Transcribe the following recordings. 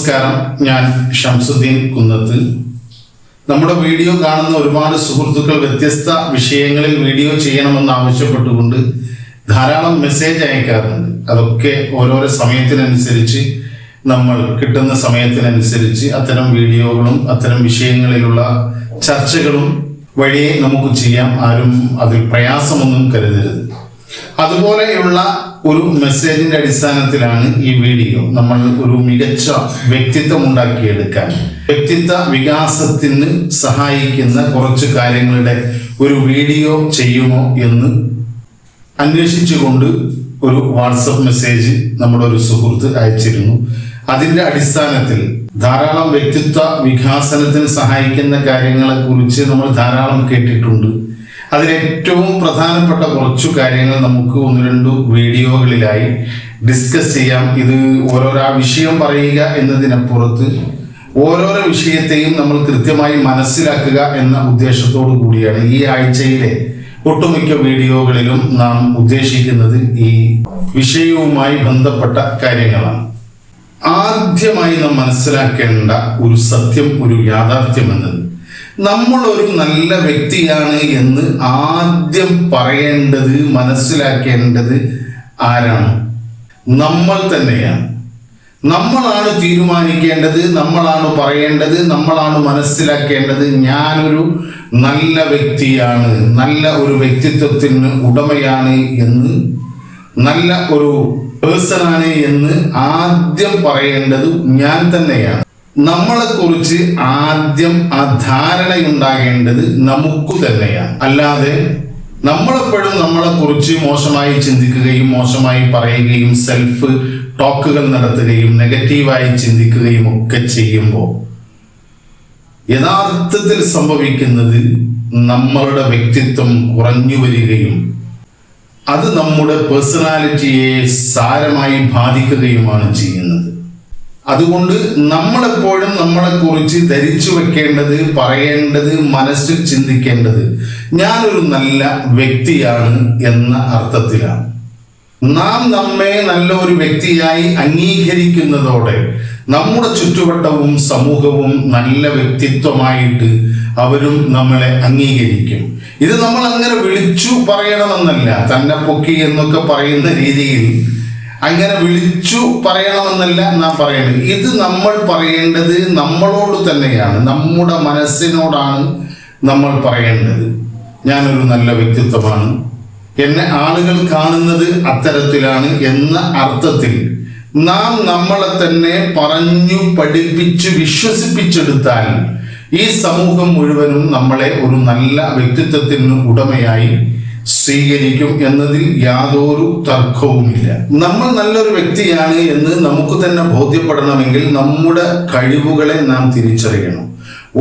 നമസ്കാരം, ഞാൻ ഷംസുദ്ദീൻ കുന്നത്ത്. നമ്മുടെ വീഡിയോ കാണുന്ന ഒരുപാട് സുഹൃത്തുക്കൾ വ്യത്യസ്ത വിഷയങ്ങളിൽ വീഡിയോ ചെയ്യണമെന്ന് ആവശ്യപ്പെട്ടുകൊണ്ട് ധാരാളം മെസ്സേജ് അയക്കാറുണ്ട്. അതൊക്കെ ഓരോരോ സമയത്തിനനുസരിച്ച് നമ്മൾ കിട്ടുന്ന സമയത്തിനനുസരിച്ച് അത്തരം വീഡിയോകളും അത്തരം വിഷയങ്ങളിലുള്ള ചർച്ചകളും വഴിയെ നമുക്ക് ചെയ്യാം. ആരും അതിൽ പ്രയാസമൊന്നും കരുതരുത്. അതുപോലെയുള്ള ഒരു മെസ്സേജിന്റെ അടിസ്ഥാനത്തിലാണ് ഈ വീഡിയോ. നമ്മൾ ഒരു മികച്ച വ്യക്തിത്വം ഉണ്ടാക്കിയെടുക്കാൻ, വ്യക്തിത്വ വികാസത്തിന് സഹായിക്കുന്ന കുറച്ച് കാര്യങ്ങളുടെ ഒരു വീഡിയോ ചെയ്യുമോ എന്ന് അന്വേഷിച്ചുകൊണ്ട് ഒരു വാട്സപ്പ് മെസ്സേജ് നമ്മുടെ ഒരു സുഹൃത്ത് അയച്ചിരുന്നു. അതിന്റെ അടിസ്ഥാനത്തിൽ ധാരാളം വ്യക്തിത്വ വികാസനത്തിന് സഹായിക്കുന്ന കാര്യങ്ങളെ കുറിച്ച് നമ്മൾ ധാരാളം കേട്ടിട്ടുണ്ട്. അതിലേറ്റവും പ്രധാനപ്പെട്ട കുറച്ചു കാര്യങ്ങൾ നമുക്ക് ഒന്ന് രണ്ടു വീഡിയോകളിലായി ഡിസ്കസ് ചെയ്യാം. ഇത് ഓരോരോ വിഷയം പറയുക എന്നതിനപ്പുറത്ത് ഓരോരോ വിഷയത്തെയും നമ്മൾ കൃത്യമായി മനസ്സിലാക്കുക എന്ന ഉദ്ദേശത്തോടു കൂടിയാണ് ഈ ആഴ്ചയിലെ ഒട്ടുമിക്ക വീഡിയോകളിലും നാം ഉദ്ദേശിക്കുന്നത് ഈ വിഷയവുമായി ബന്ധപ്പെട്ട കാര്യങ്ങളാണ്. ആദ്യമായി നാം മനസ്സിലാക്കേണ്ട ഒരു സത്യം, ഒരു യാഥാർത്ഥ്യം എന്നത് നമ്മൾ ഒരു നല്ല വ്യക്തിയാണ് എന്ന് ആദ്യം പറയേണ്ടത്, മനസ്സിലാക്കേണ്ടത് ആരാണ്? നമ്മൾ തന്നെയാണ്. നമ്മളാണ് തീരുമാനിക്കേണ്ടത്, നമ്മളാണ് പറയേണ്ടത്, നമ്മളാണ് മനസ്സിലാക്കേണ്ടത്. ഞാനൊരു നല്ല വ്യക്തിയാണ്, നല്ല ഒരു വ്യക്തിത്വത്തിന് ഉടമയാണ് എന്ന്, നല്ല ഒരു പേഴ്സണാണ് എന്ന് ആദ്യം പറയേണ്ടത് ഞാൻ തന്നെയാണ്. നമ്മളെക്കുറിച്ച് ആദ്യം ആ ധാരണയുണ്ടാകേണ്ടത് നമുക്ക് തന്നെയാണ്. അല്ലാതെ നമ്മളെപ്പോഴും നമ്മളെക്കുറിച്ച് മോശമായി ചിന്തിക്കുകയും മോശമായി പറയുകയും സെൽഫ് ടോക്കുകൾ നടത്തുകയും നെഗറ്റീവായി ചിന്തിക്കുകയും ഒക്കെ ചെയ്യുമ്പോൾ യഥാർത്ഥത്തിൽ സംഭവിക്കുന്നത് നമ്മളുടെ വ്യക്തിത്വം കുറഞ്ഞു വരികയും അത് നമ്മുടെ പേഴ്സണാലിറ്റിയെ സാരമായി ബാധിക്കുകയുമാണ് ചെയ്യുന്നത്. അതുകൊണ്ട് നമ്മളെപ്പോഴും നമ്മളെക്കുറിച്ച് ധരിച്ചു വെക്കേണ്ടത്, പറയേണ്ടത്, മനസ്സിൽ ചിന്തിക്കേണ്ടത് ഞാനൊരു നല്ല വ്യക്തിയാണ് എന്ന അർത്ഥത്തിലാണ്. നാം നമ്മെ നല്ല ഒരു വ്യക്തിയായി അംഗീകരിക്കുന്നതോടെ നമ്മുടെ ചുറ്റുവട്ടവും സമൂഹവും നല്ല വ്യക്തിത്വമായിട്ട് അവരും നമ്മളെ അംഗീകരിക്കും. ഇത് നമ്മൾ അങ്ങനെ വിളിച്ചു പറയണമെന്നല്ല, തന്നെ പൊക്കി എന്നൊക്കെ പറയുന്ന രീതിയിൽ അങ്ങനെ വിളിച്ചു പറയണമെന്നല്ല നാം പറയേണ്ടത്. ഇത് നമ്മൾ പറയേണ്ടത് നമ്മളോട് തന്നെയാണ്, നമ്മുടെ മനസ്സിനോടാണ് നമ്മൾ പറയേണ്ടത്. ഞാനൊരു നല്ല വ്യക്തിത്വമാണ്, എന്നെ ആളുകൾ കാണുന്നത് അത്തരത്തിലാണ് എന്ന അർത്ഥത്തിൽ നാം നമ്മളെ തന്നെ പറഞ്ഞു പഠിപ്പിച്ച് വിശ്വസിപ്പിച്ചെടുത്താൽ ഈ സമൂഹം മുഴുവനും നമ്മളെ ഒരു നല്ല വ്യക്തിത്വത്തിന് ഉടമയായി സ്വീകരിക്കും എന്നതിൽ യാതൊരു തർക്കവുമില്ല. നമ്മൾ നല്ലൊരു വ്യക്തിയാണ് എന്ന് നമുക്ക് തന്നെ ബോധ്യപ്പെടണമെങ്കിൽ നമ്മുടെ കഴിവുകളെ നാം തിരിച്ചറിയണം.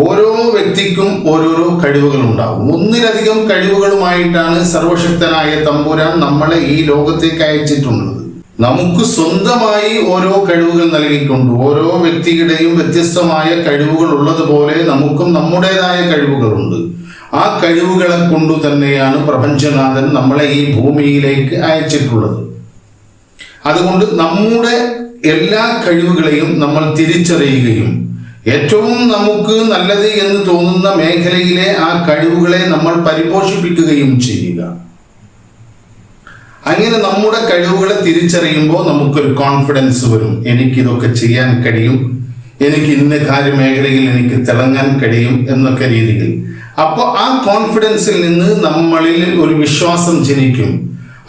ഓരോ വ്യക്തിക്കും ഓരോരോ കഴിവുകൾ ഉണ്ടാകും. ഒന്നിലധികം കഴിവുകളുമായിട്ടാണ് സർവശക്തനായ തമ്പുരാൻ നമ്മളെ ഈ ലോകത്തേക്ക് അയച്ചിട്ടുള്ളത്. നമുക്ക് സ്വന്തമായി ഓരോ കഴിവുകൾ നൽകിയിട്ടുണ്ട്. ഓരോ വ്യക്തിയുടെയും വ്യത്യസ്തമായ കഴിവുകൾ ഉള്ളതുപോലെ നമുക്കും നമ്മുടേതായ കഴിവുകളുണ്ട്. ആ കഴിവുകളെ കൊണ്ടു തന്നെയാണ് പ്രപഞ്ചനാഥൻ നമ്മളെ ഈ ഭൂമിയിലേക്ക് അയച്ചിട്ടുള്ളത്. അതുകൊണ്ട് നമ്മുടെ എല്ലാ കഴിവുകളെയും നമ്മൾ തിരിച്ചറിയുകയും ഏറ്റവും നമുക്ക് നല്ലത് എന്ന് തോന്നുന്ന മേഖലയിലെ ആ കഴിവുകളെ നമ്മൾ പരിപോഷിപ്പിക്കുകയും ചെയ്യുക. അങ്ങനെ നമ്മുടെ കഴിവുകളെ തിരിച്ചറിയുമ്പോൾ നമുക്കൊരു കോൺഫിഡൻസ് വരും. എനിക്കിതൊക്കെ ചെയ്യാൻ കഴിയും, എനിക്ക് ഇന്ന കാര്യമേഖലയിൽ എനിക്ക് തിളങ്ങാൻ കഴിയും എന്നൊക്കെ രീതിയിൽ. അപ്പോൾ ആ കോൺഫിഡൻസിൽ നിന്ന് നമ്മളിൽ ഒരു വിശ്വാസം ജനിക്കും.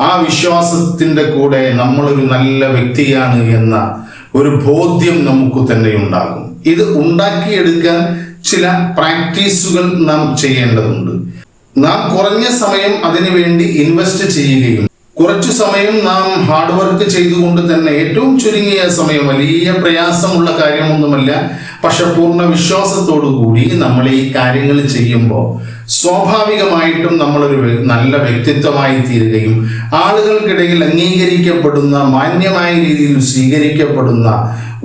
ആ വിശ്വാസത്തിന്റെ കൂടെ നമ്മളൊരു നല്ല വ്യക്തിയാണ് എന്ന ഒരു ബോധ്യം നമുക്ക് തന്നെ ഉണ്ടാകും. ഇത് ഉണ്ടാക്കിയെടുക്കാൻ ചില പ്രാക്ടീസുകൾ നാം ചെയ്യേണ്ടതുണ്ട്. നാം കുറഞ്ഞ സമയം അതിനു വേണ്ടി ഇൻവെസ്റ്റ് ചെയ്യുകയും കുറച്ചു സമയം നാം ഹാർഡ് വർക്ക് ചെയ്തുകൊണ്ട് തന്നെ ഏറ്റവും ചുരുങ്ങിയ സമയം, വലിയ പ്രയാസമുള്ള കാര്യമൊന്നുമല്ല, പക്ഷെ പൂർണ്ണ വിശ്വാസത്തോടു കൂടി നമ്മൾ ഈ കാര്യങ്ങൾ ചെയ്യുമ്പോൾ സ്വാഭാവികമായിട്ടും നമ്മളൊരു നല്ല വ്യക്തിത്വമായി തീരുകയും ആളുകൾക്കിടയിൽ അംഗീകരിക്കപ്പെടുന്ന, മാന്യമായ രീതിയിൽ സ്വീകരിക്കപ്പെടുന്ന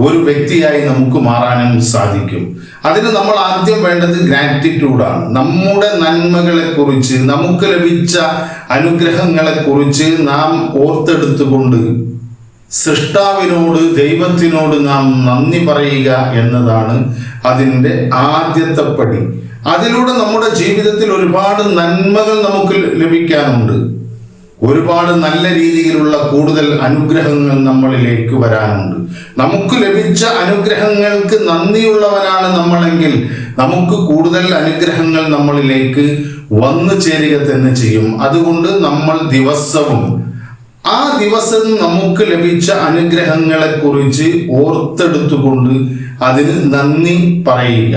ഒരു വ്യക്തിയായി നമുക്ക് മാറാനും സാധിക്കും. അതിന് നമ്മൾ ആദ്യം വേണ്ടത് ഗ്രാറ്റിറ്റ്യൂഡാണ്. നമ്മുടെ നന്മകളെ കുറിച്ച്, നമുക്ക് ലഭിച്ച അനുഗ്രഹങ്ങളെ കുറിച്ച് നാം ഓർത്തെടുത്തുകൊണ്ട് സൃഷ്ടാവിനോട്, ദൈവത്തിനോട് നാം നന്ദി പറയുക എന്നതാണ് അതിൻ്റെ ആദ്യത്തെ പടി. അതിലൂടെ നമ്മുടെ ജീവിതത്തിൽ ഒരുപാട് നന്മകൾ നമുക്ക് ലഭിക്കാനുണ്ട്. ഒരുപാട് നല്ല രീതിയിലുള്ള കൂടുതൽ അനുഗ്രഹങ്ങൾ നമ്മളിലേക്ക് വരാനുണ്ട്. നമുക്ക് ലഭിച്ച അനുഗ്രഹങ്ങൾക്ക് നന്ദിയുള്ളവനാണ് നമ്മളെങ്കിൽ നമുക്ക് കൂടുതൽ അനുഗ്രഹങ്ങൾ നമ്മളിലേക്ക് വന്നു ചേരുക തന്നെ ചെയ്യും. അതുകൊണ്ട് നമ്മൾ ദിവസവും ആ ദിവസം നമുക്ക് ലഭിച്ച അനുഗ്രഹങ്ങളെ കുറിച്ച് ഓർത്തെടുത്തുകൊണ്ട് അതിന് നന്ദി പറയുക.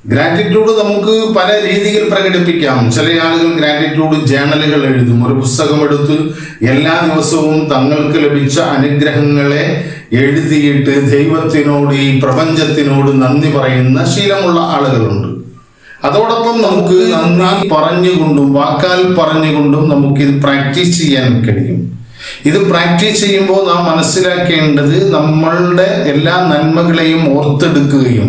ഗ്രാറ്റിറ്റ്യൂഡ് നമുക്ക് പല രീതിയിൽ പ്രകടിപ്പിക്കാം. ചില ആളുകൾ ഗ്രാറ്റിറ്റ്യൂഡ് ജേണലുകൾ എഴുതും. ഒരു പുസ്തകം എടുത്ത് എല്ലാ ദിവസവും തങ്ങൾക്ക് ലഭിച്ച അനുഗ്രഹങ്ങളെ എഴുതിയിട്ട് ദൈവത്തിനോട്, ഈ പ്രപഞ്ചത്തിനോട് നന്ദി പറയുന്ന ശീലമുള്ള ആളുകളുണ്ട്. അതോടൊപ്പം നമുക്ക് നന്ദി പറഞ്ഞുകൊണ്ടും വാക്കാൽ പറഞ്ഞുകൊണ്ടും നമുക്കിത് പ്രാക്ടീസ് ചെയ്യാൻ കഴിയും. ഇത് പ്രാക്ടീസ് ചെയ്യുമ്പോൾ നാം മനസ്സിലാക്കേണ്ടത് നമ്മളുടെ എല്ലാ നന്മകളെയും ഓർത്തെടുക്കുകയും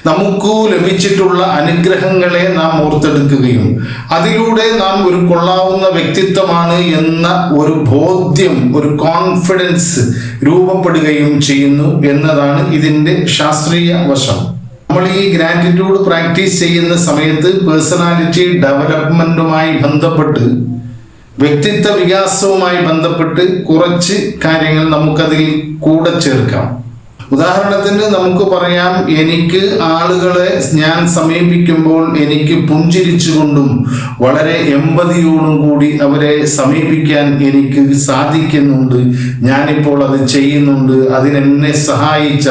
നമുക്ക് ലഭിച്ചിട്ടുള്ള അനുഗ്രഹങ്ങളെ നാം ഓർത്തെടുക്കുകയും അതിലൂടെ നാം ഒരു കൊള്ളാവുന്ന വ്യക്തിത്വമാണ് എന്ന ഒരു ബോധ്യം, ഒരു കോൺഫിഡൻസ് രൂപപ്പെടുകയും ചെയ്യുന്നു എന്നതാണ് ഇതിൻ്റെ ശാസ്ത്രീയ വശം. നമ്മൾ ഈ ഗ്രാറ്റിറ്റ്യൂഡ് പ്രാക്ടീസ് ചെയ്യുന്ന സമയത്ത് പേഴ്സണാലിറ്റി ഡെവലപ്മെന്റുമായി ബന്ധപ്പെട്ട്, വ്യക്തിത്വ വികാസവുമായി ബന്ധപ്പെട്ട് കുറച്ച് കാര്യങ്ങൾ നമുക്കതിൽ കൂടെ ചേർക്കാം. ഉദാഹരണത്തിന് നമുക്ക് പറയാം, എനിക്ക് ആളുകളെ ഞാൻ സമീപിക്കുമ്പോൾ എനിക്ക് പുഞ്ചിരിച്ചുകൊണ്ടും വളരെ എമ്പതിയോടും കൂടി അവരെ സമീപിക്കാൻ എനിക്ക് സാധിക്കുന്നുണ്ട്. ഞാനിപ്പോൾ അത് ചെയ്യുന്നുണ്ട്. അതിനെന്നെ സഹായിച്ച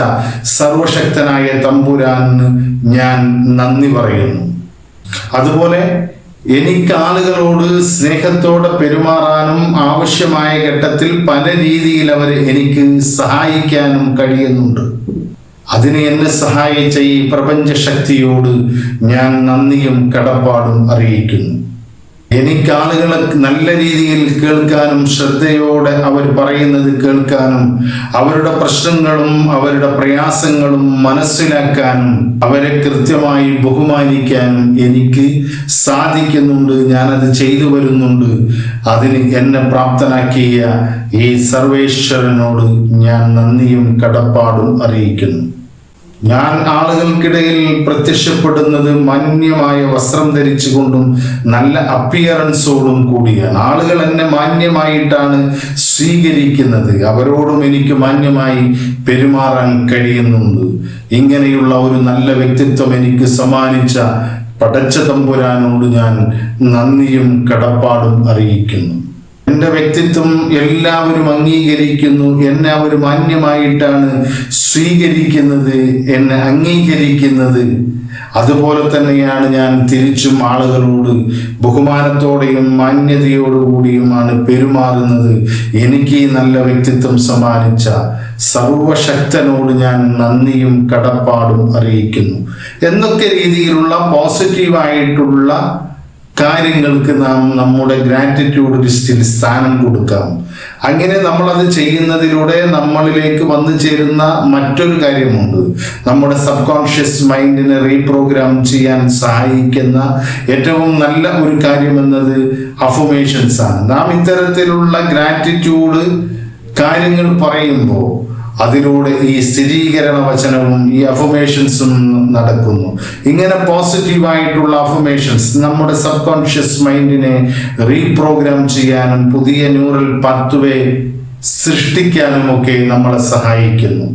സർവശക്തനായ തമ്പുരാന് ഞാൻ നന്ദി പറയുന്നു. അതുപോലെ എനിക്ക് ആളുകളോട് സ്നേഹത്തോടെ പെരുമാറാനും ആവശ്യമായ ഘട്ടത്തിൽ പല രീതിയിൽ അവരെ എനിക്ക് സഹായിക്കാനും കഴിയുന്നുണ്ട്. അതിന് എന്നെ സഹായിച്ച ഈ പ്രപഞ്ച ശക്തിയോട് ഞാൻ നന്ദിയും കടപ്പാടും അറിയിക്കുന്നു. എനിക്ക് ആളുകളെ നല്ല രീതിയിൽ കേൾക്കാനും ശ്രദ്ധയോടെ അവർ പറയുന്നത് കേൾക്കാനും അവരുടെ പ്രശ്നങ്ങളും അവരുടെ പ്രയാസങ്ങളും മനസ്സിലാക്കാനും അവരെ കൃത്യമായി ബഹുമാനിക്കാനും എനിക്ക് സാധിക്കുന്നുണ്ട്. ഞാനത് ചെയ്തു വരുന്നുണ്ട്. അതിന് എന്നെ പ്രാപ്തനാക്കിയ ഈ സർവേശ്വരനോട് ഞാൻ നന്ദിയും കടപ്പാടും അറിയിക്കുന്നു. ഞാൻ ആളുകൾക്കിടയിൽ പ്രത്യക്ഷപ്പെടുന്നത് മാന്യമായ വസ്ത്രം ധരിച്ചുകൊണ്ടും നല്ല അപ്പിയറൻസോടും കൂടിയാണ്. ആളുകൾ എന്നെ മാന്യമായിട്ടാണ് സ്വീകരിക്കുന്നത്. അവരോടും എനിക്ക് മാന്യമായി പെരുമാറാൻ കഴിയുന്നുണ്ട്. ഇങ്ങനെയുള്ള ഒരു നല്ല വ്യക്തിത്വം എനിക്ക് സമ്മാനിച്ച പടച്ച തമ്പുരാനോട് ഞാൻ നന്ദിയും കടപ്പാടും അറിയിക്കുന്നു. എൻ്റെ വ്യക്തിത്വം എല്ലാവരും അംഗീകരിക്കുന്നു. എന്നെ അവർ മാന്യമായിട്ടാണ് സ്വീകരിക്കുന്നത്, എന്നെ അംഗീകരിക്കുന്നത്. അതുപോലെ തന്നെയാണ് ഞാൻ തിരിച്ചും ആളുകളോട് ബഹുമാനത്തോടെയും മാന്യതയോടുകൂടിയുമാണ് പെരുമാറുന്നത്. എനിക്ക് ഈ നല്ല വ്യക്തിത്വം സമ്മാനിച്ച സർവശക്തനോട് ഞാൻ നന്ദിയും കടപ്പാടും അറിയിക്കുന്നു എന്നൊക്കെ രീതിയിലുള്ള പോസിറ്റീവായിട്ടുള്ള കാര്യങ്ങൾക്ക് നാം നമ്മുടെ ഗ്രാറ്റിറ്റ്യൂഡ് ലിസ്റ്റിൽ സ്ഥാനം കൊടുക്കാം. അങ്ങനെ നമ്മളത് ചെയ്യുന്നതിലൂടെ നമ്മളിലേക്ക് വന്നു ചേരുന്ന മറ്റൊരു കാര്യമുണ്ട്. നമ്മുടെ സബ് കോൺഷ്യസ് മൈൻഡിനെ റീപ്രോഗ്രാം ചെയ്യാൻ സഹായിക്കുന്ന ഏറ്റവും നല്ല ഒരു കാര്യമെന്നത് അഫർമേഷൻസ് ആണ്. നാം ഇത്തരത്തിലുള്ള ഗ്രാറ്റിറ്റ്യൂഡ് കാര്യങ്ങൾ പറയുമ്പോൾ അതിലൂടെ ഈ സ്ഥിരീകരണ വചനവും ഈ അഫർമേഷൻസും നടക്കുന്നു. ഇങ്ങനെ പോസിറ്റീവായിട്ടുള്ള അഫർമേഷൻസ് നമ്മുടെ സബ് കോൺഷ്യസ് മൈൻഡിനെ റീപ്രോഗ്രാം ചെയ്യാനും പുതിയ ന്യൂറൽ പാത്വേ സൃഷ്ടിക്കാനും ഒക്കെ നമ്മളെ സഹായിക്കുന്നു.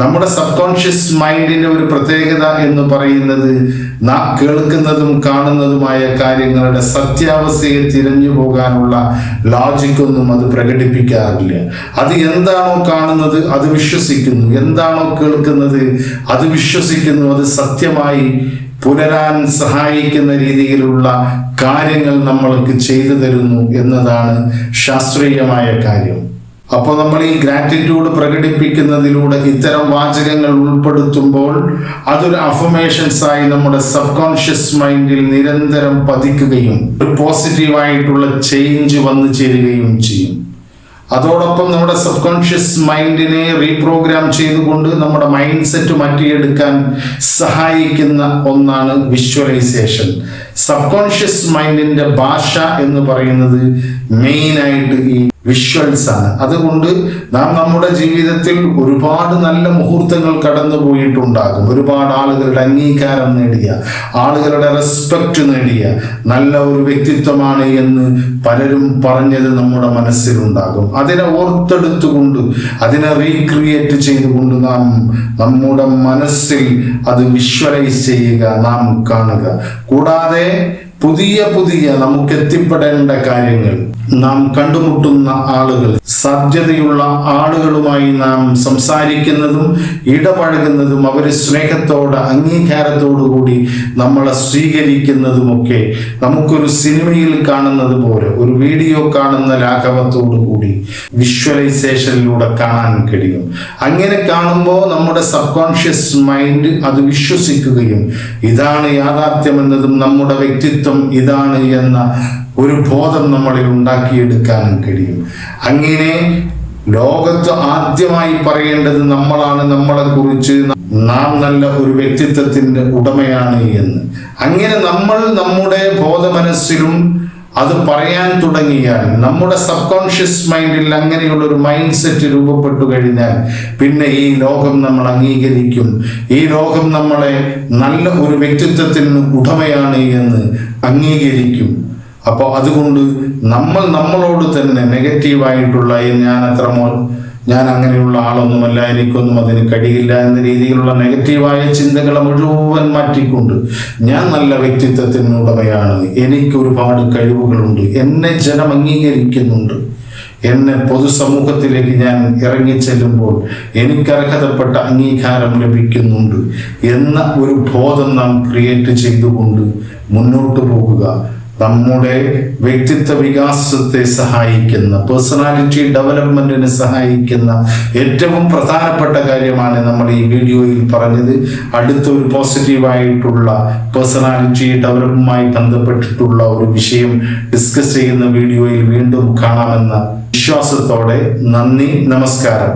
നമ്മുടെ സബ് കോൺഷ്യസ് മൈൻഡിന്റെ ഒരു പ്രത്യേകത എന്ന് പറയുന്നത് നാം കേൾക്കുന്നതും കാണുന്നതുമായ കാര്യങ്ങളുടെ സത്യാവസ്ഥയെ തിരഞ്ഞു പോകാനുള്ള ലോജിക്കൊന്നും അത് പ്രകടിപ്പിക്കാറില്ല. അത് എന്താണോ കാണുന്നത് അത് വിശ്വസിക്കുന്നു, എന്താണോ കേൾക്കുന്നത് അത് വിശ്വസിക്കുന്നു. അത് സത്യമായി പുലരാൻ സഹായിക്കുന്ന രീതിയിലുള്ള കാര്യങ്ങൾ നമ്മൾക്ക് ചെയ്തു തരുന്നു എന്നതാണ് ശാസ്ത്രീയമായ കാര്യം. അപ്പോൾ നമ്മൾ ഈ ഗ്രാറ്റിറ്റ്യൂഡ് പ്രകടിപ്പിക്കുന്നതിലൂടെ ഇത്തരം വാചകങ്ങൾ ഉൾപ്പെടുത്തുമ്പോൾ അതൊരു അഫർമേഷൻസ് ആയി നമ്മുടെ സബ് കോൺഷ്യസ് മൈൻഡിൽ നിരന്തരം പതിക്കുകയും ഒരു പോസിറ്റീവായിട്ടുള്ള ചേഞ്ച് വന്നു ചേരുകയും ചെയ്യും. അതോടൊപ്പം നമ്മുടെ സബ് കോൺഷ്യസ് മൈൻഡിനെ റീപ്രോഗ്രാം ചെയ്തുകൊണ്ട് നമ്മുടെ മൈൻഡ് സെറ്റ് മാറ്റിയെടുക്കാൻ സഹായിക്കുന്ന ഒന്നാണ് വിഷ്വലൈസേഷൻ. സബ് കോൺഷ്യസ് മൈൻഡിന്റെ ഭാഷ എന്ന് പറയുന്നത് മെയിനായിട്ട് ഈ വിഷ്വൽസ് ആണ്. അതുകൊണ്ട് നാം നമ്മുടെ ജീവിതത്തിൽ ഒരുപാട് നല്ല മുഹൂർത്തങ്ങൾ കടന്നു പോയിട്ടുണ്ടാകും. ഒരുപാട് ആളുകളുടെ അംഗീകാരം നേടിയ, ആളുകളുടെ റെസ്പെക്റ്റ് നേടിയ നല്ല ഒരു വ്യക്തിത്വമാണ് എന്ന് പലരും പറഞ്ഞത് നമ്മുടെ മനസ്സിലുണ്ടാകും. അതിനെ ഓർത്തെടുത്തുകൊണ്ട്, അതിനെ റീക്രിയേറ്റ് ചെയ്തുകൊണ്ട് നാം നമ്മുടെ മനസ്സിൽ അത് വിഷ്വലൈസ് ചെയ്യുക, നാം കാണുക. കൂടാതെ പുതിയ പുതിയ നമുക്ക് എത്തിപ്പെടേണ്ട കാര്യങ്ങൾ, നാം കണ്ടുമുട്ടുന്ന ആളുകൾ, സാധ്യതയുള്ള ആളുകളുമായി നാം സംസാരിക്കുന്നതും ഇടപഴകുന്നതും അവര് സ്നേഹത്തോടെ അംഗീകാരത്തോടു കൂടി നമ്മളെ സ്വീകരിക്കുന്നതുമൊക്കെ നമുക്കൊരു സിനിമയിൽ കാണുന്നത് പോലെ, ഒരു വീഡിയോ കാണുന്ന ലാഘവത്തോടു കൂടി വിഷ്വലൈസേഷനിലൂടെ കാണാൻ കഴിയും. അങ്ങനെ കാണുമ്പോൾ നമ്മുടെ സബ് കോൺഷ്യസ് മൈൻഡ് അത് വിശ്വസിക്കുകയും ഇതാണ് യാഥാർത്ഥ്യമെന്നതും നമ്മുടെ വ്യക്തിത്വം ഇതാണ് എന്ന ഒരു ബോധം നമ്മളിൽ ഉണ്ടാക്കിയെടുക്കാനും കഴിയും. അങ്ങനെ ലോകത്ത് ആദ്യമായി പറയേണ്ടത് നമ്മളാണ്, നമ്മളെ കുറിച്ച് നാം നല്ല ഒരു വ്യക്തിത്വത്തിന്റെ ഉടമയാണ് എന്ന്. അങ്ങനെ നമ്മൾ നമ്മുടെ ബോധമനസ്സിലും അത് പറയാൻ തുടങ്ങിയാൽ, നമ്മുടെ സബ് കോൺഷ്യസ് മൈൻഡിൽ അങ്ങനെയുള്ള ഒരു മൈൻഡ് സെറ്റ് രൂപപ്പെട്ടു കഴിഞ്ഞാൽ പിന്നെ ഈ ലോകം നമ്മൾ അംഗീകരിക്കും. ഈ ലോകം നമ്മളെ നല്ല ഒരു വ്യക്തിത്വത്തിന് ഉടമയാണ് എന്ന് അംഗീകരിക്കും. അപ്പോൾ അതുകൊണ്ട് നമ്മൾ നമ്മളോട് തന്നെ നെഗറ്റീവായിട്ടുള്ള ഞാൻ അങ്ങനെയുള്ള ആളൊന്നുമല്ല, എനിക്കൊന്നും അതിന് കഴിയില്ല എന്ന രീതിയിലുള്ള നെഗറ്റീവായ ചിന്തകളെ മുഴുവൻ മാറ്റിക്കൊണ്ട് ഞാൻ നല്ല വ്യക്തിത്വത്തിന് ഉടമയാണ്, എനിക്ക് ഒരുപാട് കഴിവുകളുണ്ട്, എന്നെ ജനം അംഗീകരിക്കുന്നുണ്ട്, എന്നെ പൊതുസമൂഹത്തിലേക്ക് ഞാൻ ഇറങ്ങിച്ചെല്ലുമ്പോൾ എനിക്ക് അർഹതപ്പെട്ട അംഗീകാരം ലഭിക്കുന്നുണ്ട് എന്ന ഒരു ബോധം നാം ക്രിയേറ്റ് ചെയ്തുകൊണ്ട് മുന്നോട്ട് പോകുക. നമ്മുടെ വ്യക്തിത്വ വികാസത്തെ സഹായിക്കുന്ന, പേഴ്സണാലിറ്റി ഡെവലപ്മെന്റിനെ സഹായിക്കുന്ന ഏറ്റവും പ്രധാനപ്പെട്ട കാര്യമാണ് നമ്മൾ ഈ വീഡിയോയിൽ പറഞ്ഞത്. അടുത്തൊരു പോസിറ്റീവായിട്ടുള്ള പേഴ്സണാലിറ്റി ഡെവലപ്മെന്റുമായി ബന്ധപ്പെട്ടിട്ടുള്ള ഒരു വിഷയം ഡിസ്കസ് ചെയ്യുന്ന വീഡിയോയിൽ വീണ്ടും കാണാമെന്ന വിശ്വാസത്തോടെ നന്ദി, നമസ്കാരം.